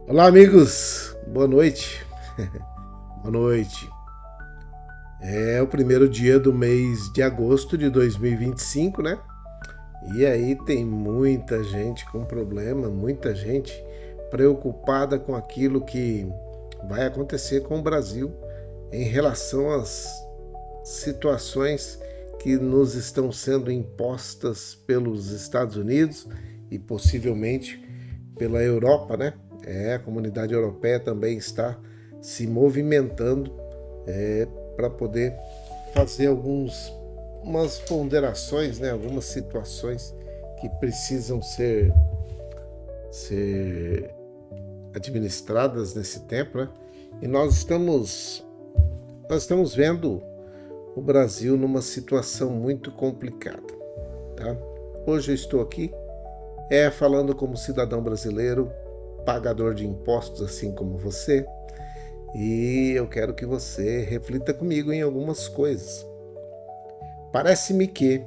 Olá, amigos. Boa noite. Boa noite. É o primeiro dia do mês de agosto de 2025, né? E aí tem muita gente com problema, muita gente preocupada com aquilo que vai acontecer com o Brasil em relação às situações que nos estão sendo impostas pelos Estados Unidos e possivelmente pela Europa, né? A comunidade europeia também está se movimentando para poder fazer umas ponderações, né? Algumas situações que precisam ser administradas nesse tempo, né? E nós estamos vendo o Brasil numa situação muito complicada, tá? Hoje eu estou aqui falando como cidadão brasileiro, pagador de impostos assim como você, e eu quero que você reflita comigo em algumas coisas. Parece-me que,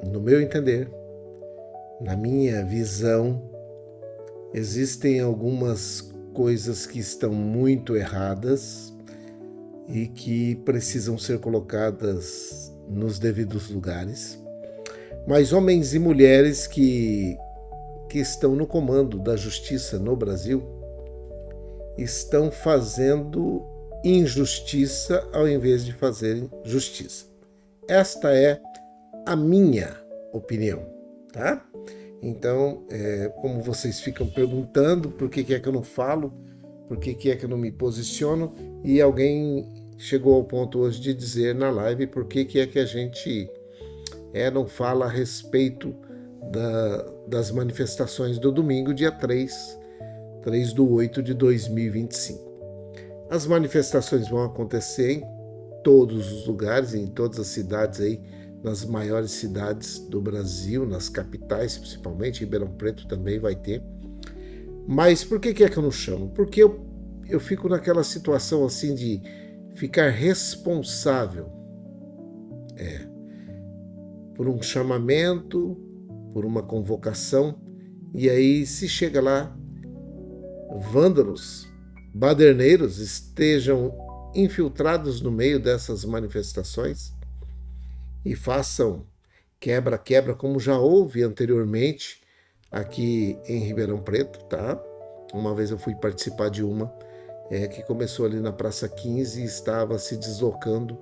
no meu entender, na minha visão, existem algumas coisas que estão muito erradas e que precisam ser colocadas nos devidos lugares. Mas homens e mulheres que estão no comando da justiça no Brasil estão fazendo injustiça ao invés de fazerem justiça. Esta é a minha opinião, tá? Então, como vocês ficam perguntando por que é que eu não falo, por que é que eu não me posiciono, e alguém chegou ao ponto hoje de dizer na live por que é que a gente não fala a respeito das manifestações do domingo, dia 3/8 de 2025. As manifestações vão acontecer em todos os lugares, em todas as cidades aí, nas maiores cidades do Brasil, nas capitais principalmente, Ribeirão Preto também vai ter. Mas por que é que eu não chamo? Porque eu fico naquela situação assim de ficar responsável por um chamamento, por uma convocação, e aí se chega lá, vândalos, baderneiros estejam infiltrados no meio dessas manifestações e façam quebra-quebra, como já houve anteriormente aqui em Ribeirão Preto, tá? Uma vez eu fui participar de uma que começou ali na Praça 15 e estava se deslocando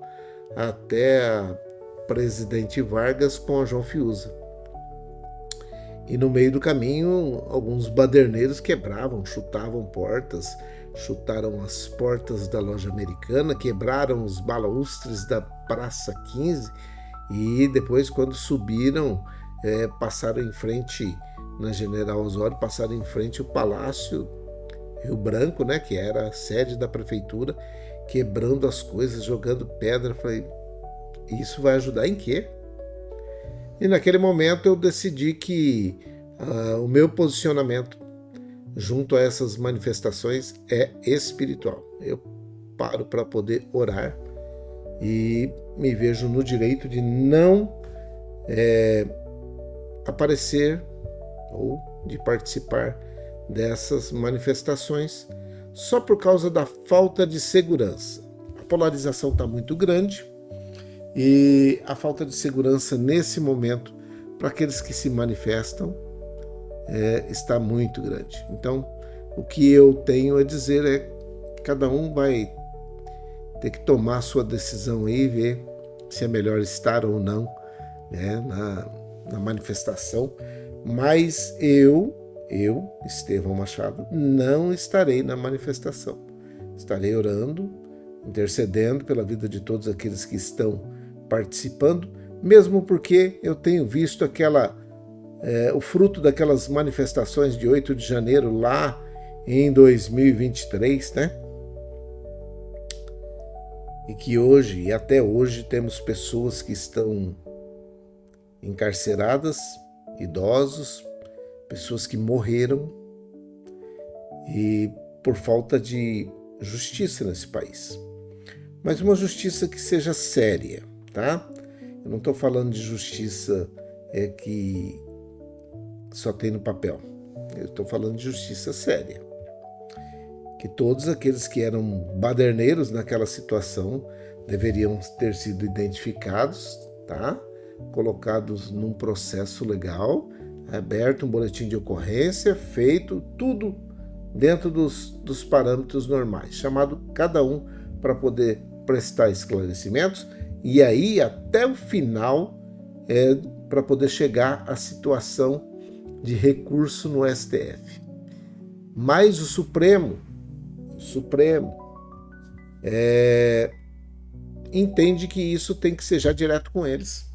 até a Presidente Vargas com a João Fiuza. E no meio do caminho, alguns baderneiros quebravam, chutavam portas, chutaram as portas da loja americana, quebraram os balaustres da Praça 15 e depois, quando subiram, passaram em frente, na General Osório, passaram em frente ao Palácio Rio Branco, né, que era a sede da prefeitura, quebrando as coisas, jogando pedra. Falei, isso vai ajudar em quê? E naquele momento eu decidi que o meu posicionamento junto a essas manifestações é espiritual. Eu paro para poder orar e me vejo no direito de não aparecer ou de participar dessas manifestações só por causa da falta de segurança. A polarização está muito grande e a falta de segurança nesse momento para aqueles que se manifestam está muito grande. Então, o que eu tenho a dizer é que cada um vai ter que tomar a sua decisão aí e ver se é melhor estar ou não na manifestação. Mas eu, Estevão Machado, não estarei na manifestação. Estarei orando, intercedendo pela vida de todos aqueles que estão participando, mesmo porque eu tenho visto o fruto daquelas manifestações de 8 de janeiro lá em 2023, né? E que hoje, e até hoje, temos pessoas que estão encarceradas, idosos, pessoas que morreram e por falta de justiça nesse país. Mas uma justiça que seja séria, tá? Eu não estou falando de justiça que só tem no papel. Eu estou falando de justiça séria. Que todos aqueles que eram baderneiros naquela situação deveriam ter sido identificados, tá? Colocados num processo legal, aberto um boletim de ocorrência, feito tudo dentro dos parâmetros normais, chamado cada um para poder prestar esclarecimentos e aí até o final para poder chegar à situação de recurso no STF. Mas o Supremo entende que isso tem que ser já direto com eles.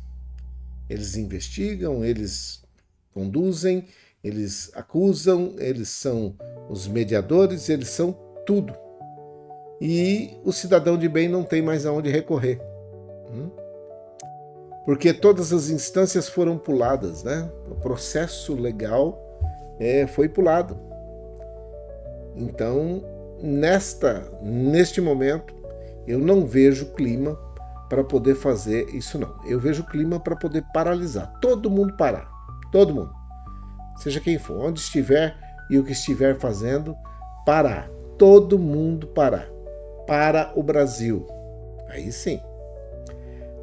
Eles investigam, eles conduzem, eles acusam, eles são os mediadores, eles são tudo. E o cidadão de bem não tem mais aonde recorrer. Porque todas as instâncias foram puladas, né? O processo legal foi pulado. Então, neste momento, eu não vejo clima para poder fazer isso não. Eu vejo clima para poder paralisar. Todo mundo parar. Todo mundo. Seja quem for, onde estiver e o que estiver fazendo, parar. Todo mundo parar. Para o Brasil. Aí sim.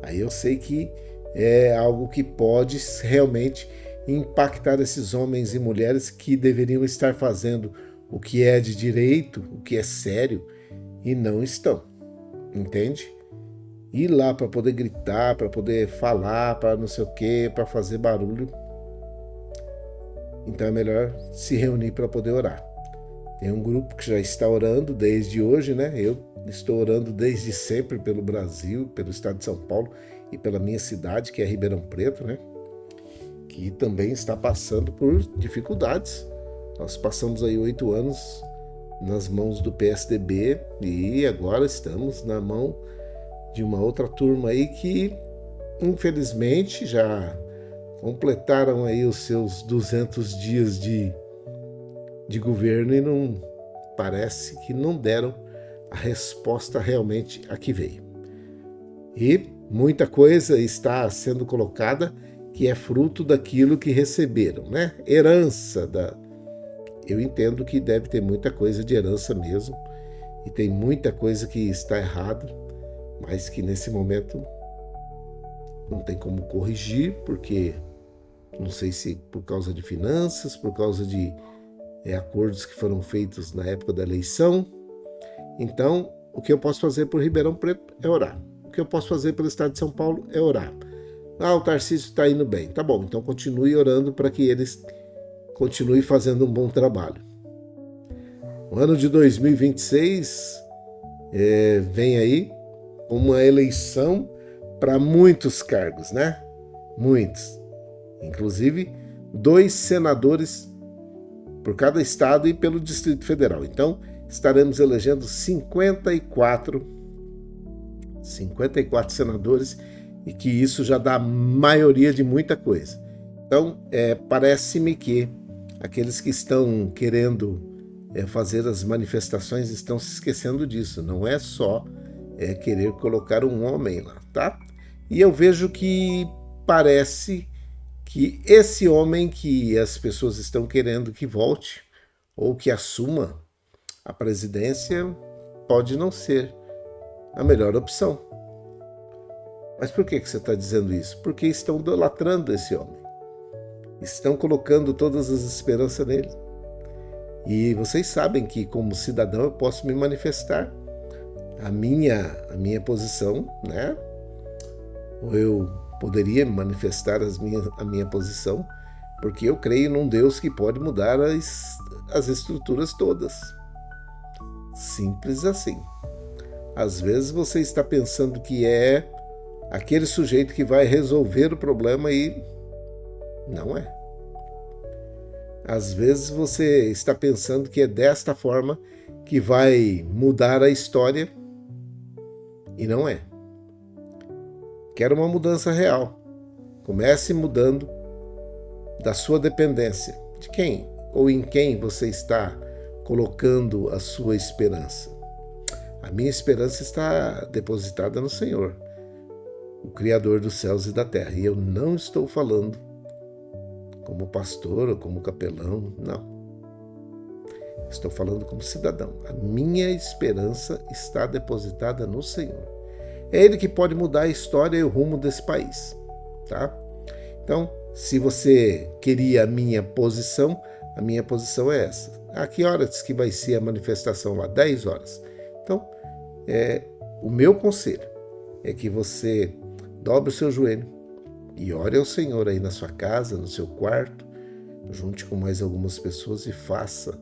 Aí eu sei que é algo que pode realmente impactar esses homens e mulheres que deveriam estar fazendo o que é de direito, o que é sério, e não estão. Entende? Ir lá para poder gritar, para poder falar, para não sei o quê, para fazer barulho. Então é melhor se reunir para poder orar. Tem um grupo que já está orando desde hoje, né? Eu estou orando desde sempre pelo Brasil, pelo estado de São Paulo e pela minha cidade, que é Ribeirão Preto, né? Que também está passando por dificuldades. Nós passamos aí 8 anos nas mãos do PSDB e agora estamos na mão de uma outra turma aí que, infelizmente, já completaram aí os seus 200 dias de governo e não parece que não deram a resposta realmente a que veio. E muita coisa está sendo colocada que é fruto daquilo que receberam, né? Herança Eu entendo que deve ter muita coisa de herança mesmo e tem muita coisa que está errada, mas que nesse momento não tem como corrigir, porque não sei se por causa de finanças, por causa de acordos que foram feitos na época da eleição. Então, o que eu posso fazer por Ribeirão Preto é orar. O que eu posso fazer pelo estado de São Paulo é orar. O Tarcísio está indo bem. Tá bom, então continue orando para que eles continuem fazendo um bom trabalho. O ano de 2026 vem aí uma eleição para muitos cargos, né? Muitos. Inclusive 2 senadores por cada estado e pelo Distrito Federal. Então, estaremos elegendo 54 senadores e que isso já dá maioria de muita coisa. Então, parece-me que aqueles que estão querendo fazer as manifestações estão se esquecendo disso. Não é só querer colocar um homem lá, tá? E eu vejo que parece que esse homem que as pessoas estão querendo que volte ou que assuma a presidência pode não ser a melhor opção. Mas por que você está dizendo isso? Porque estão idolatrando esse homem. Estão colocando todas as esperanças nele. E vocês sabem que, como cidadão, eu posso me manifestar a minha posição, né? Ou eu poderia manifestar a minha posição, porque eu creio num Deus que pode mudar as estruturas todas. Simples assim. Às vezes você está pensando que é aquele sujeito que vai resolver o problema e não é. Às vezes você está pensando que é desta forma que vai mudar a história e não é. Quero uma mudança real. Comece mudando da sua dependência. De quem ou em quem você está colocando a sua esperança? A minha esperança está depositada no Senhor, o Criador dos céus e da terra. E eu não estou falando como pastor ou como capelão, não. Estou falando como cidadão. A minha esperança está depositada no Senhor. É Ele que pode mudar a história e o rumo desse país, tá? Então, se você queria a minha posição é essa. A que horas que vai ser a manifestação lá? 10 horas. Então, o meu conselho é que você dobre o seu joelho e ore ao Senhor aí na sua casa, no seu quarto, junte com mais algumas pessoas e faça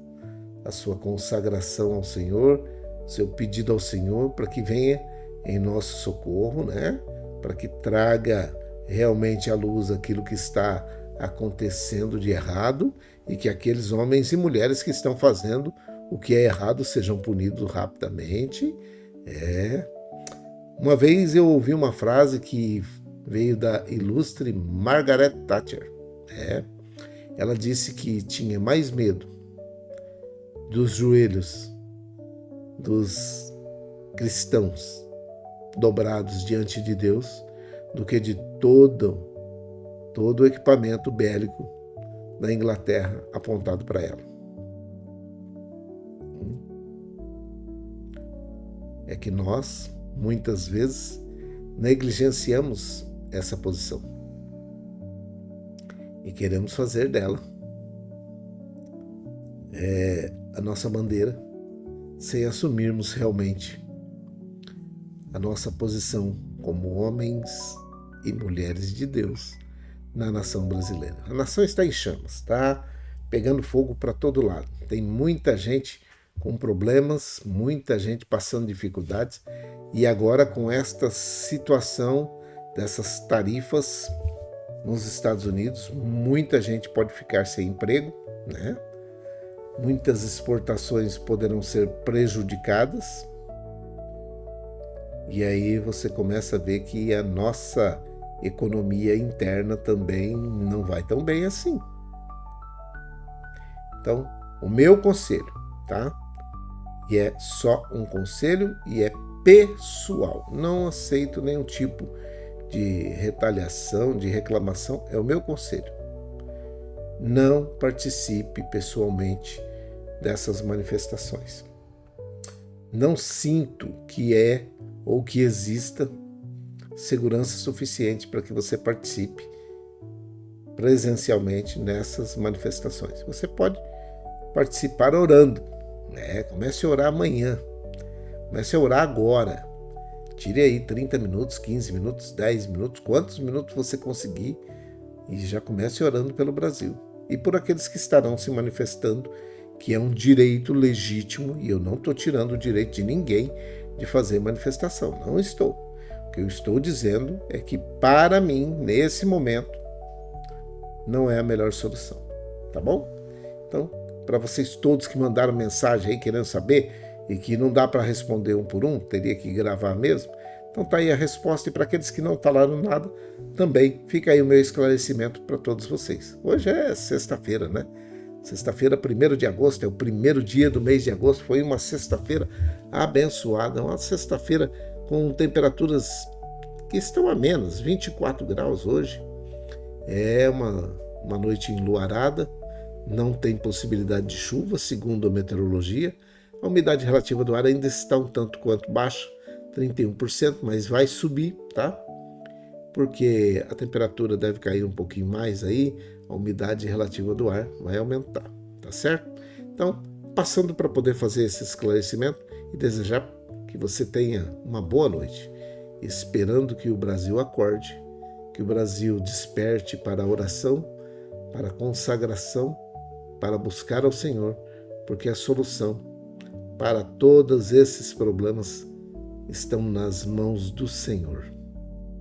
a sua consagração ao Senhor, seu pedido ao Senhor para que venha em nosso socorro, né? Para que traga realmente à luz aquilo que está acontecendo de errado e que aqueles homens e mulheres que estão fazendo o que é errado sejam punidos rapidamente. Uma vez eu ouvi uma frase que veio da ilustre Margaret Thatcher. Ela disse que tinha mais medo dos joelhos dos cristãos dobrados diante de Deus do que de todo o equipamento bélico da Inglaterra apontado para ela. É que nós, muitas vezes, negligenciamos essa posição e queremos fazer dela a nossa bandeira sem assumirmos realmente a nossa posição como homens e mulheres de Deus na nação brasileira. A nação está em chamas, está pegando fogo para todo lado. Tem muita gente com problemas, muita gente passando dificuldades e agora com esta situação dessas tarifas nos Estados Unidos, muita gente pode ficar sem emprego, né? Muitas exportações poderão ser prejudicadas. E aí você começa a ver que a nossa economia interna também não vai tão bem assim. Então, o meu conselho, tá? E é só um conselho e é pessoal. Não aceito nenhum tipo de retaliação, de reclamação. É o meu conselho. Não participe pessoalmente dessas manifestações. Não sinto que ou que exista segurança suficiente para que você participe presencialmente nessas manifestações. Você pode participar orando, comece a orar amanhã, comece a orar agora. Tire aí 30 minutos, 15 minutos, 10 minutos, quantos minutos você conseguir e já comece orando pelo Brasil. E por aqueles que estarão se manifestando, que é um direito legítimo, e eu não estou tirando o direito de ninguém de fazer manifestação, não estou. O que eu estou dizendo é que, para mim, nesse momento, não é a melhor solução, tá bom? Então, para vocês todos que mandaram mensagem aí querendo saber e que não dá para responder um por um, teria que gravar mesmo, então tá aí a resposta. E para aqueles que não falaram nada, também fica aí o meu esclarecimento para todos vocês. Hoje é sexta-feira, né? Sexta-feira, 1º de agosto, é o primeiro dia do mês de agosto. Foi uma sexta-feira abençoada, uma sexta-feira com temperaturas que estão amenas, 24 graus hoje. É uma noite enluarada, não tem possibilidade de chuva, segundo a meteorologia. A umidade relativa do ar ainda está um tanto quanto baixa, 31%, mas vai subir, tá? Porque a temperatura deve cair um pouquinho mais aí, a umidade relativa do ar vai aumentar, tá certo? Então, passando para poder fazer esse esclarecimento e desejar que você tenha uma boa noite, esperando que o Brasil acorde, que o Brasil desperte para a oração, para a consagração, para buscar ao Senhor, porque a solução para todos esses problemas estão nas mãos do Senhor,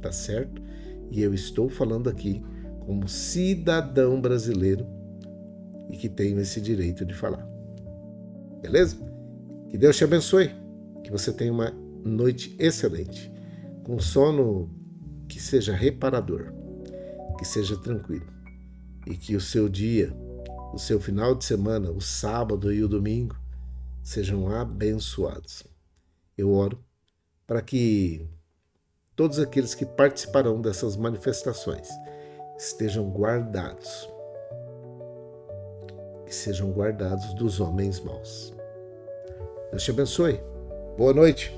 tá certo? E eu estou falando aqui como cidadão brasileiro e que tenho esse direito de falar. Beleza? Que Deus te abençoe, que você tenha uma noite excelente, com sono que seja reparador, que seja tranquilo e que o seu dia, o seu final de semana, o sábado e o domingo sejam abençoados. Eu oro para que todos aqueles que participarão dessas manifestações estejam guardados, que sejam guardados dos homens maus. Deus te abençoe. Boa noite.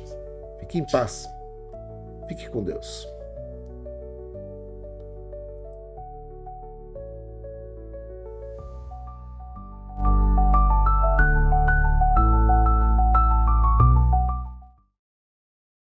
Fique em paz. Fique com Deus.